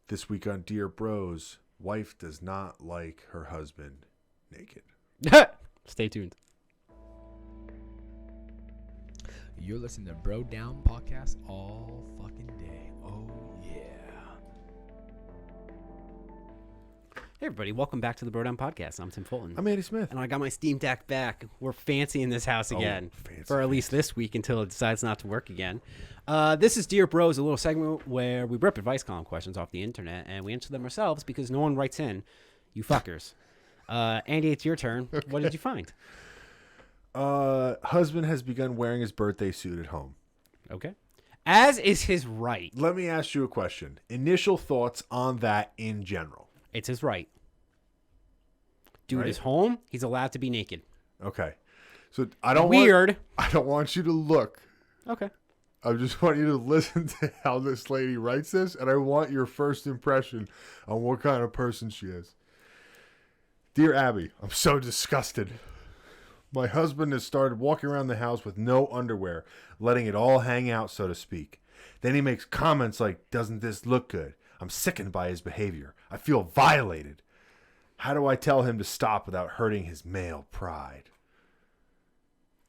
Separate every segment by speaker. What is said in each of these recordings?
Speaker 1: This week on Dear Bros, wife does not like her husband naked.
Speaker 2: Stay tuned.
Speaker 3: You're listening to Bro Down Podcast all fucking day. Oh, yeah.
Speaker 2: Hey, everybody. Welcome back to the Bro Down Podcast. I'm Tim Fulton.
Speaker 1: I'm Andy Smith.
Speaker 2: And I got my Steam Deck back. We're fancy in this house again.
Speaker 1: Fancy,
Speaker 2: for at least this week until it decides not to work again. This is Dear Bros, a little segment where we rip advice column questions off the internet and we answer them ourselves because no one writes in. You fuckers. Andy, it's your turn. Okay. What did you find?
Speaker 1: Husband has begun wearing his birthday suit at home.
Speaker 2: Okay. As is his right.
Speaker 1: Let me ask you a question. Initial thoughts on that in general.
Speaker 2: It's his right. Dude
Speaker 1: Right?
Speaker 2: is home. He's allowed to be naked.
Speaker 1: Okay. So I don't want you to look.
Speaker 2: Okay.
Speaker 1: I just want you to listen to how this lady writes this, and I want your first impression on what kind of person she is. Dear Abby, I'm so disgusted. My husband has started walking around the house with no underwear, letting it all hang out, so to speak. Then he makes comments like, "Doesn't this look good?" I'm sickened by his behavior. I feel violated. How do I tell him to stop without hurting his male pride?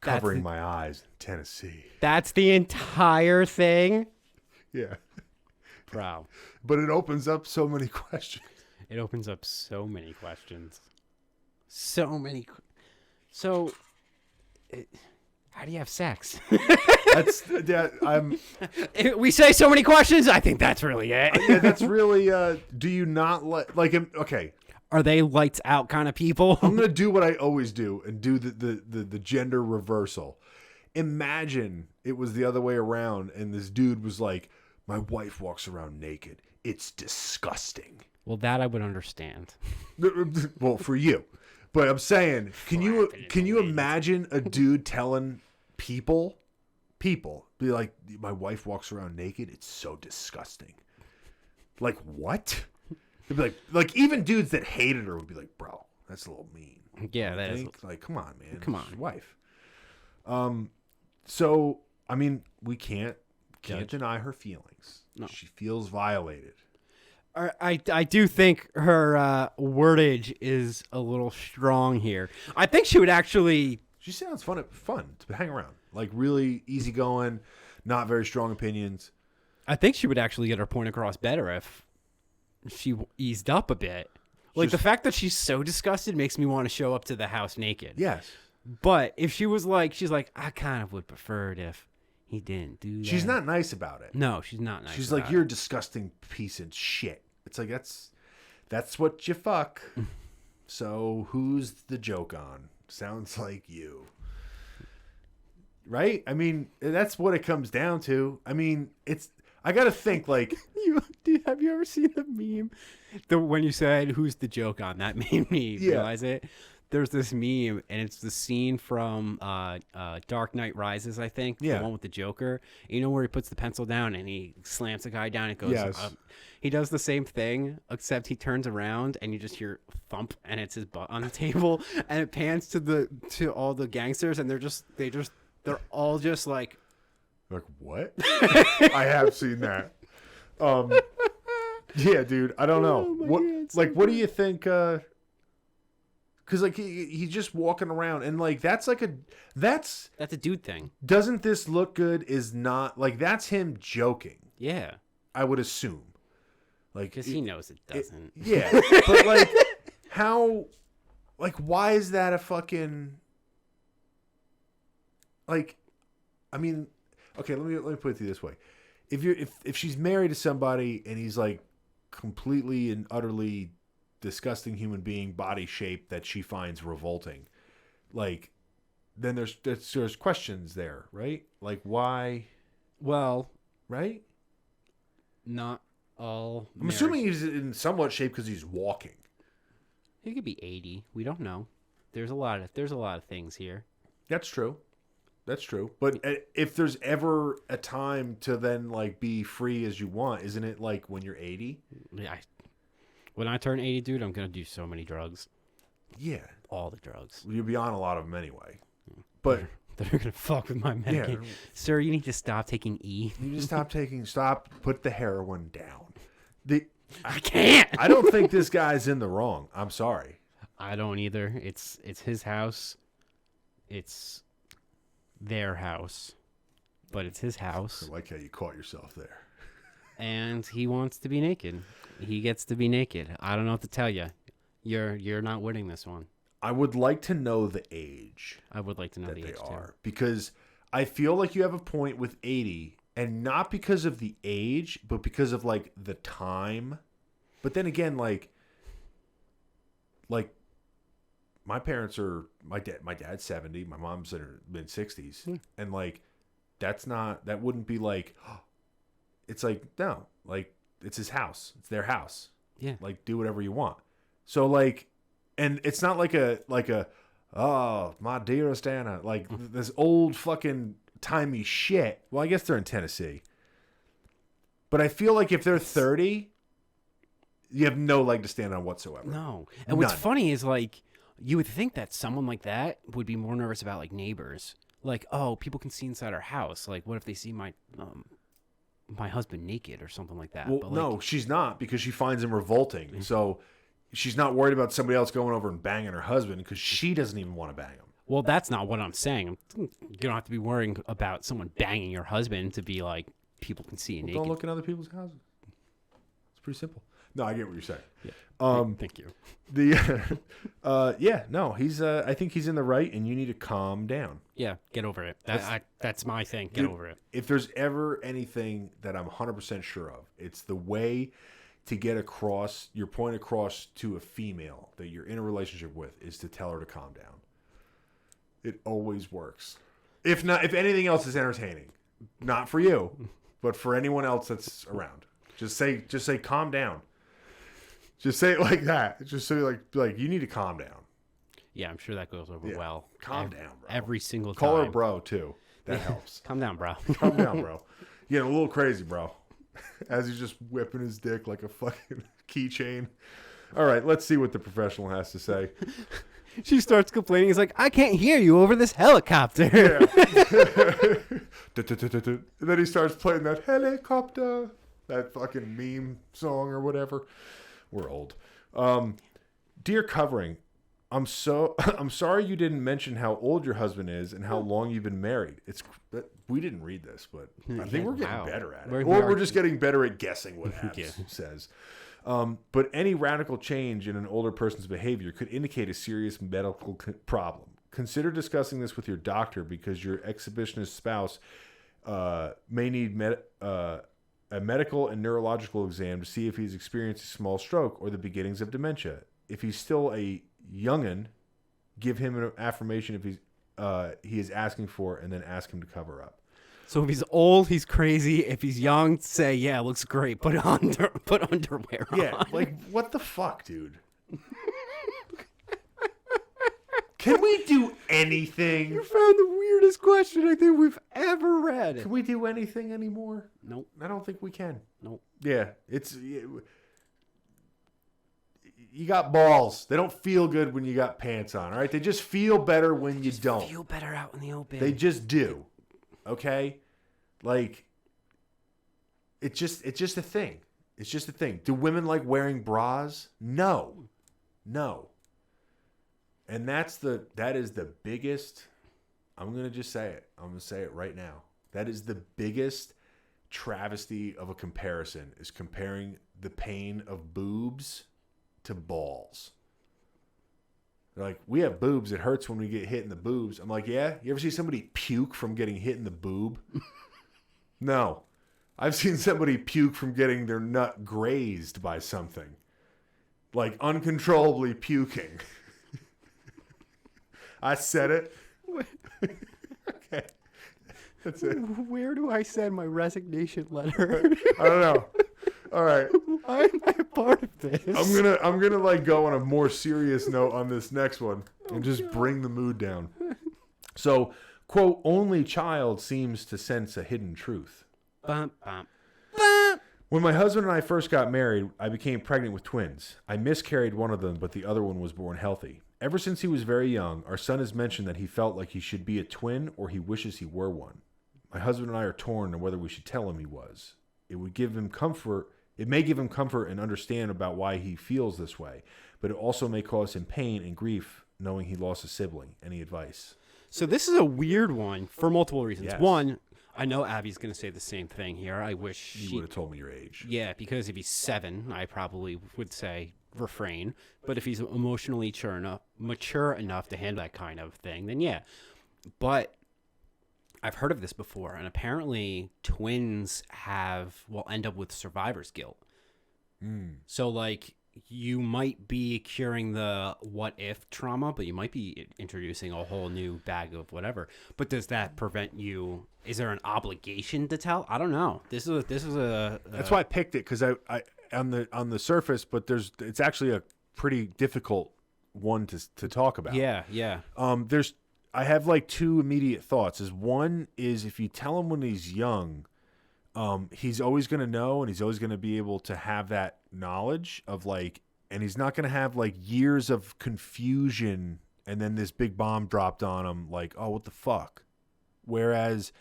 Speaker 1: Covering my eyes in Tennessee.
Speaker 2: That's the entire thing?
Speaker 1: Yeah.
Speaker 2: Bro.
Speaker 1: But it opens up so many questions.
Speaker 2: It opens up so many questions. So many. How do you have sex? We say so many questions. I think that's really it.
Speaker 1: Yeah, that's really. Do you not like him? Okay.
Speaker 2: Are they lights out kind of people?
Speaker 1: I'm gonna do what I always do and do the gender reversal. Imagine it was the other way around, and this dude was like, "My wife walks around naked. It's disgusting."
Speaker 2: Well, that I would understand.
Speaker 1: Well, for you. But I'm saying, can you imagine a dude telling people, be like, "My wife walks around naked. It's so disgusting." Like, what? They'd be like even dudes that hated her would be like, "Bro, that's a little mean."
Speaker 2: Yeah, that is.
Speaker 1: Like, come on, man.
Speaker 2: Come on,
Speaker 1: it's your wife. So I mean, we can't deny her feelings.
Speaker 2: No.
Speaker 1: She feels violated.
Speaker 2: I do think her wordage is a little strong here. I think she would actually...
Speaker 1: She sounds fun to hang around. Like, really easygoing, not very strong opinions.
Speaker 2: I think she would actually get her point across better if she eased up a bit. Like, the fact that she's so disgusted makes me want to show up to the house naked.
Speaker 1: Yes.
Speaker 2: But if she was like, she's like, I kind of would prefer it if he didn't do that.
Speaker 1: She's not nice about it.
Speaker 2: No, she's not nice.
Speaker 1: She's like, "You're a disgusting piece of shit." It's like, that's what you fuck. So who's the joke on? Sounds like you. Right? I mean, that's what it comes down to. I mean, I got to think like...
Speaker 2: Have you ever seen the meme? When you said, "Who's the joke on?" That made me realize it. There's this meme, and it's the scene from Dark Knight Rises, I think.
Speaker 1: Yeah.
Speaker 2: The one with the Joker. You know where he puts the pencil down and he slams the guy down and goes
Speaker 1: Yes.
Speaker 2: He does the same thing, except he turns around and you just hear thump, and it's his butt on the table. And it pans to all the gangsters, and they're all just like...
Speaker 1: Like, what? I have seen that. Yeah, dude. I don't know. What do you think... Because, like, he's just walking around, and, like, that's a
Speaker 2: dude thing.
Speaker 1: Doesn't this look good is not... Like, that's him joking.
Speaker 2: Yeah.
Speaker 1: I would assume. Like,
Speaker 2: Because he knows it doesn't.
Speaker 1: Yeah. But, like, how... Like, why is that a fucking... Like, I mean... Okay, let me put it to you this way. If she's married to somebody, and he's, like, completely and utterly... disgusting human being, body shape that she finds revolting, like, then there's questions there, right? Like, why?
Speaker 2: Well,
Speaker 1: right?
Speaker 2: Not all.
Speaker 1: I'm assuming he's in somewhat shape because he's walking.
Speaker 2: He could be 80. We don't know. There's a lot of things here.
Speaker 1: That's true. But if there's ever a time to then, like, be free as you want, isn't it like when you're 80?
Speaker 2: Yeah. When I turn 80, dude, I'm going to do so many drugs.
Speaker 1: Yeah.
Speaker 2: All the drugs.
Speaker 1: You'll be on a lot of them anyway. But
Speaker 2: They're going to fuck with my medication.
Speaker 1: Yeah.
Speaker 2: Sir, you need to stop taking E.
Speaker 1: You just stop, put the heroin down.
Speaker 2: I can't.
Speaker 1: I don't think this guy's in the wrong. I'm sorry.
Speaker 2: I don't either. It's his house. It's their house, but it's his house.
Speaker 1: I like how you caught yourself there.
Speaker 2: And he wants to be naked. He gets to be naked. I don't know what to tell you. You're not winning this one.
Speaker 1: I would like to know the age
Speaker 2: I would like to know
Speaker 1: that
Speaker 2: the
Speaker 1: they
Speaker 2: age
Speaker 1: are
Speaker 2: too.
Speaker 1: because I feel like you have a point with 80, and not because of the age, but because of like the time. But then again, like my parents are my dad's 70, my mom's in her mid 60s, and like that wouldn't be like it's like no, like it's his house, it's their house.
Speaker 2: Yeah.
Speaker 1: Like do whatever you want. So like, and it's not like a oh my dearest Anna, like this old fucking timey shit. Well, I guess they're in Tennessee, but I feel like if they're 30, you have no leg to stand on whatsoever.
Speaker 2: No. And what's
Speaker 1: None.
Speaker 2: funny is like you would think that someone like that would be more nervous about like neighbors. Like, oh, people can see inside our house. Like, what if they see my husband naked or something like that?
Speaker 1: Well,
Speaker 2: But, like,
Speaker 1: no, she's not, because she finds him revolting. So she's not worried about somebody else going over and banging her husband because she doesn't even want to bang him.
Speaker 2: Well, that's not what I'm saying. You don't have to be worrying about someone banging your husband to be like people can see you naked.
Speaker 1: Don't look in other people's houses. It's pretty simple. No, I get what you're saying.
Speaker 2: Yeah. Thank you.
Speaker 1: He's I think he's in the right, and you need to calm down.
Speaker 2: Yeah, get over it. That's my thing. Get
Speaker 1: Dude,
Speaker 2: over it.
Speaker 1: If there's ever anything that I'm 100% sure of, it's the way to get across your point across to a female that you're in a relationship with is to tell her to calm down. It always works. If anything else is entertaining, not for you, but for anyone else that's around, just say calm down. Just say it like that. Just say like you need to calm down.
Speaker 2: Yeah, I'm sure that goes over
Speaker 1: Yeah.
Speaker 2: well.
Speaker 1: Calm down, bro.
Speaker 2: Every single time.
Speaker 1: Call her bro too. That helps.
Speaker 2: Calm down, bro.
Speaker 1: Calm down, bro. You're getting a little crazy, bro. As he's just whipping his dick like a fucking keychain. All right, let's see what the professional has to say.
Speaker 2: She starts complaining. He's like, I can't hear you over this helicopter.
Speaker 1: Yeah. And then he starts playing that helicopter, that fucking meme song or whatever. We're old. Dear Covering, I'm sorry you didn't mention how old your husband is and how long you've been married. We didn't read this, but I think we're getting
Speaker 2: Wow.
Speaker 1: better at it.
Speaker 2: We're
Speaker 1: Just getting better at guessing what Abs
Speaker 2: Yeah.
Speaker 1: says. But any radical change in an older person's behavior could indicate a serious medical problem. Consider discussing this with your doctor because your exhibitionist spouse may need a medical and neurological exam to see if he's experienced a small stroke or the beginnings of dementia. If he's still a youngin', give him an affirmation if he is asking for, and then ask him to cover up.
Speaker 2: So if he's old, he's crazy. If he's young, say, yeah, looks great. Put underwear on.
Speaker 1: Yeah, like what the fuck, dude? Can we do anything?
Speaker 2: You found the weirdest question I think we've ever read.
Speaker 1: Can we do anything anymore?
Speaker 2: Nope.
Speaker 1: I don't think we can.
Speaker 2: Nope.
Speaker 1: Yeah, you got balls. They don't feel good when you got pants on, all right? They just feel better when you don't.
Speaker 2: Feel better out in the open.
Speaker 1: They just do. Okay? Like it's just a thing. It's just a thing. Do women like wearing bras? No. And that is the biggest, I'm going to just say it. I'm going to say it right now. That is the biggest travesty of a comparison, is comparing the pain of boobs to balls. They're like, we have boobs. It hurts when we get hit in the boobs. I'm like, yeah? You ever see somebody puke from getting hit in the boob? No. I've seen somebody puke from getting their nut grazed by something. Like uncontrollably puking. I said it. Okay. That's it.
Speaker 2: Where do I send my resignation letter?
Speaker 1: I don't know. All right.
Speaker 2: Why am I a part of this?
Speaker 1: I'm gonna like go on a more serious note on this next one and just bring the mood down. So, quote, only child seems to sense a hidden truth.
Speaker 2: Bum, bum.
Speaker 1: When my husband and I first got married, I became pregnant with twins. I miscarried one of them, but the other one was born healthy. Ever since he was very young, our son has mentioned that he felt like he should be a twin or he wishes he were one. My husband and I are torn on whether we should tell him he was. It would give him comfort It may give him comfort and understand about why he feels this way, but it also may cause him pain and grief knowing he lost a sibling. Any advice?
Speaker 2: So this is a weird one for multiple reasons.
Speaker 1: Yes.
Speaker 2: One, I know Abby's going to say the same thing here. I wish
Speaker 1: You would have told me your age.
Speaker 2: Yeah, because if he's 7, I probably would say refrain. But if he's emotionally mature enough to handle that kind of thing, then yeah. But I've heard of this before, and apparently twins will end up with survivor's guilt. So, like, you might be curing the what-if trauma, but you might be introducing a whole new bag of whatever. But does that prevent you? Is there an obligation to tell? I don't know. This is a
Speaker 1: That's why I picked it, because I on the surface, but it's actually a pretty difficult one to talk about.
Speaker 2: Yeah.
Speaker 1: I have like 2 immediate thoughts. One is if you tell him when he's young, he's always going to know, and he's always going to be able to have that knowledge of like, and he's not going to have like years of confusion and then this big bomb dropped on him like, oh, what the fuck? Whereas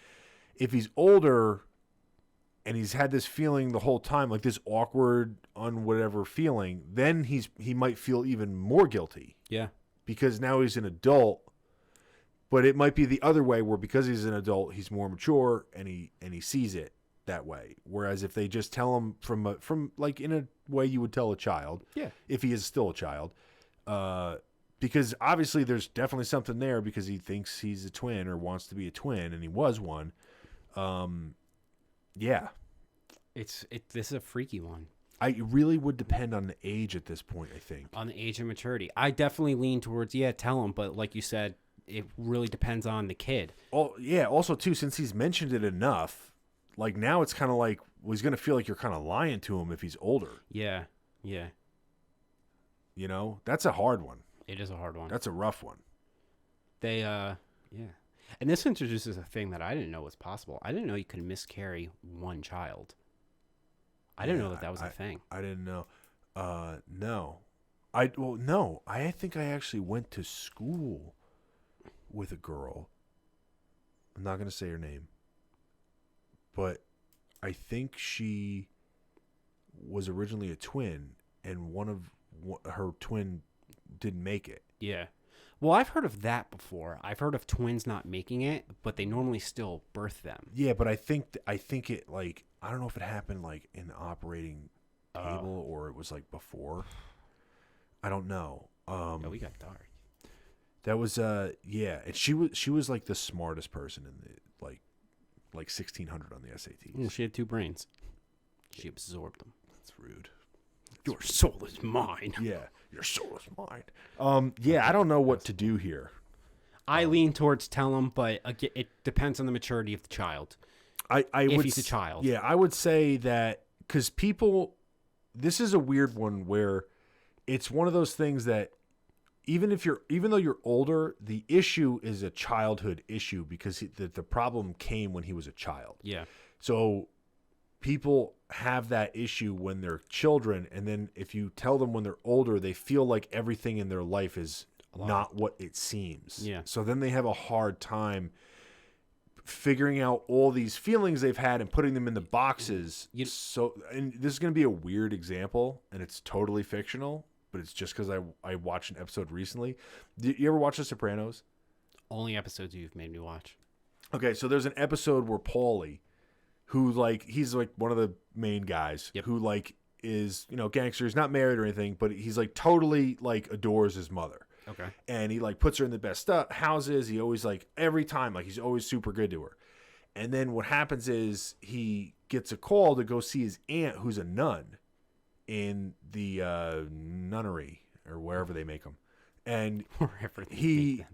Speaker 1: if he's older and he's had this feeling the whole time, like this awkward, whatever feeling, then he might feel even more guilty.
Speaker 2: Yeah.
Speaker 1: Because now he's an adult. But it might be the other way, where because he's an adult, he's more mature and he sees it that way. Whereas if they just tell him from like in a way you would tell a child, if he is still a child, because obviously there's definitely something there because he thinks he's a twin or wants to be a twin, and he was one. Yeah,
Speaker 2: This is a freaky one.
Speaker 1: It really would depend on the age at this point. I think
Speaker 2: On the age and maturity, I definitely lean towards tell him, but like you said, it really depends on the kid.
Speaker 1: Oh yeah. Also too, since he's mentioned it enough, like now it's kind of like he's gonna feel like you're kind of lying to him if he's older.
Speaker 2: Yeah.
Speaker 1: You know, that's a hard one.
Speaker 2: It is a hard one.
Speaker 1: That's a rough one.
Speaker 2: They and this introduces a thing that I didn't know was possible. I didn't know you could miscarry one child. I didn't know that was a thing.
Speaker 1: I didn't know. No. No. I think I actually went to school with a girl. I'm not going to say her name. But I think she was originally a twin, and her twin didn't make it.
Speaker 2: Yeah. Well, I've heard of that before. I've heard of twins not making it, but they normally still birth them.
Speaker 1: Yeah, but I think it, like, I don't know if it happened like in the operating table or it was like before. I don't know.
Speaker 2: We got dark.
Speaker 1: That was yeah, and she was like the smartest person in the like 1600 on the SATs.
Speaker 2: Well, she had 2 brains. She absorbed them.
Speaker 1: That's rude.
Speaker 2: Your soul is mine.
Speaker 1: Yeah, your soul is mine. Yeah, I don't know what to do here.
Speaker 2: I lean towards tell him, but it depends on the maturity of the child. If he's a child.
Speaker 1: Yeah, I would say that because this is a weird one where it's one of those things that even though you're older, the issue is a childhood issue because the problem came when he was a child.
Speaker 2: Yeah.
Speaker 1: So people have that issue when they're children, and then if you tell them when they're older, they feel like everything in their life is not what it seems.
Speaker 2: Yeah.
Speaker 1: So then they have a hard time figuring out all these feelings they've had and putting them in the boxes. And this is going to be a weird example, and it's totally fictional, but it's just because I watched an episode recently. Did you ever watch The Sopranos?
Speaker 2: Only episodes you've made me watch.
Speaker 1: Okay, so there's an episode where Paulie, who he's like one of the main guys, who like is, gangster. He's not married or anything, but he's like totally like adores his mother.
Speaker 2: Okay.
Speaker 1: And he like puts her in the best houses. He always like every time, like he's always super good to her. And then what happens is he gets a call to go see his aunt, who's a nun in the nunnery or wherever they make them. And he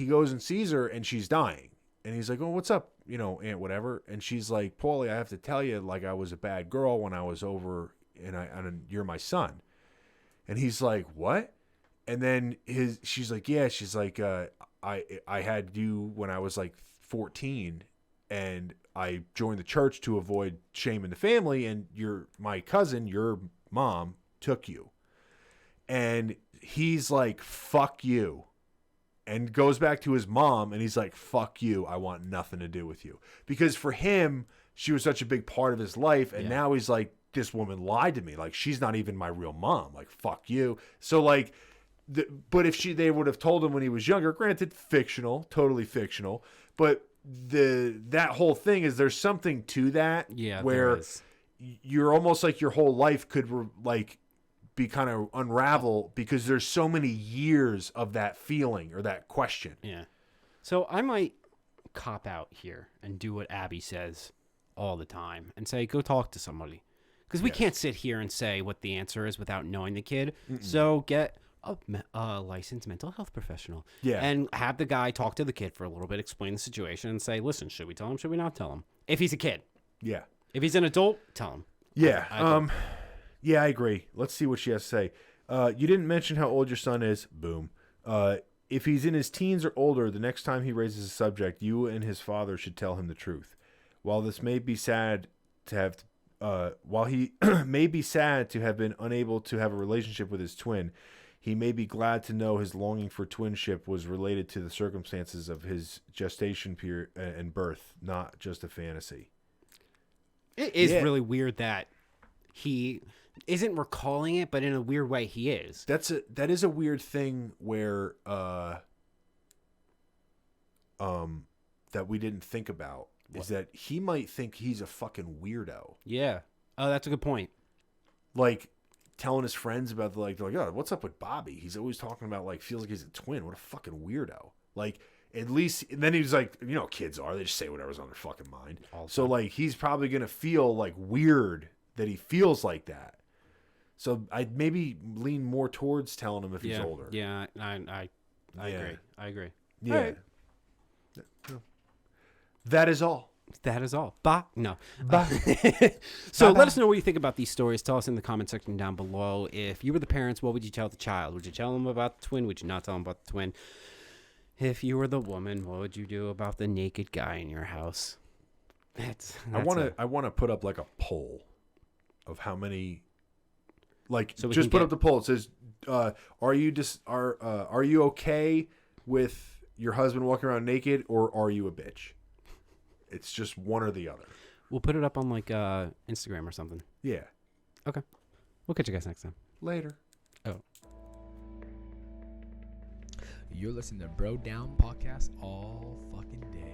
Speaker 1: goes and sees her, and she's dying. And he's like, "Oh, what's up, aunt, whatever?" And she's like, "Paulie, I have to tell you, like, I was a bad girl when I was over, and you're my son." And he's like, "What?" And then she's like, "Yeah." She's like, I had you when I was like 14, and I joined the church to avoid shame in the family, and my cousin, your mom, took you." And he's like, "Fuck you." And goes back to his mom, and he's like, "Fuck you. I want nothing to do with you." Because for him, she was such a big part of his life, and now he's like, this woman lied to me. Like, she's not even my real mom. Like, fuck you. So, like, but if they would have told him when he was younger, granted, fictional, totally fictional, but that whole thing is there's something to that.
Speaker 2: Yeah,
Speaker 1: where you're almost like your whole life could be kind of unravel because there's so many years of that feeling or that question.
Speaker 2: Yeah. So I might cop out here and do what Abby says all the time and say, go talk to somebody. Because we can't sit here and say what the answer is without knowing the kid. So get a licensed mental health professional.
Speaker 1: Yeah.
Speaker 2: And have the guy talk to the kid for a little bit, explain the situation, and say, listen, should we tell him? Should we not tell him? If he's a kid.
Speaker 1: Yeah.
Speaker 2: If he's an adult, tell him.
Speaker 1: Yeah. Yeah, I agree. Let's see what she has to say. You didn't mention how old your son is. Boom. If he's in his teens or older, the next time he raises a subject, you and his father should tell him the truth. While this may be sad to have, while he may be sad to have been unable to have a relationship with his twin, he may be glad to know his longing for twinship was related to the circumstances of his gestation period and birth, not just a fantasy.
Speaker 2: It is really weird that he isn't recalling it, but in a weird way he is.
Speaker 1: That is a weird thing where that we didn't think about. What? Is that he might think he's a fucking weirdo.
Speaker 2: Yeah. Oh, that's a good point.
Speaker 1: Like telling his friends about they're like, oh, what's up with Bobby? He's always talking about like feels like he's a twin. What a fucking weirdo. Like at least, and then he's like, you know, kids are, they just say whatever's on their fucking mind. So like he's probably gonna feel like weird that he feels like that. So I'd maybe lean more towards telling him if he's older.
Speaker 2: Yeah, I agree. I agree.
Speaker 1: Yeah.
Speaker 2: Right.
Speaker 1: That is all.
Speaker 2: That is all. Bah. No. Bah. So let us know what you think about these stories. Tell us in the comment section down below. If you were the parents, what would you tell the child? Would you tell them about the twin? Would you not tell them about the twin? If you were the woman, what would you do about the naked guy in your house?
Speaker 1: I want to put up like a poll of how many. Like, so just put up the poll. It says, "Are you okay with your husband walking around naked, or are you a bitch?" It's just one or the other.
Speaker 2: We'll put it up on like Instagram or something.
Speaker 1: Yeah.
Speaker 2: Okay. We'll catch you guys next time.
Speaker 1: Later.
Speaker 2: Oh.
Speaker 3: You're listening to Bro Down Podcast all fucking day.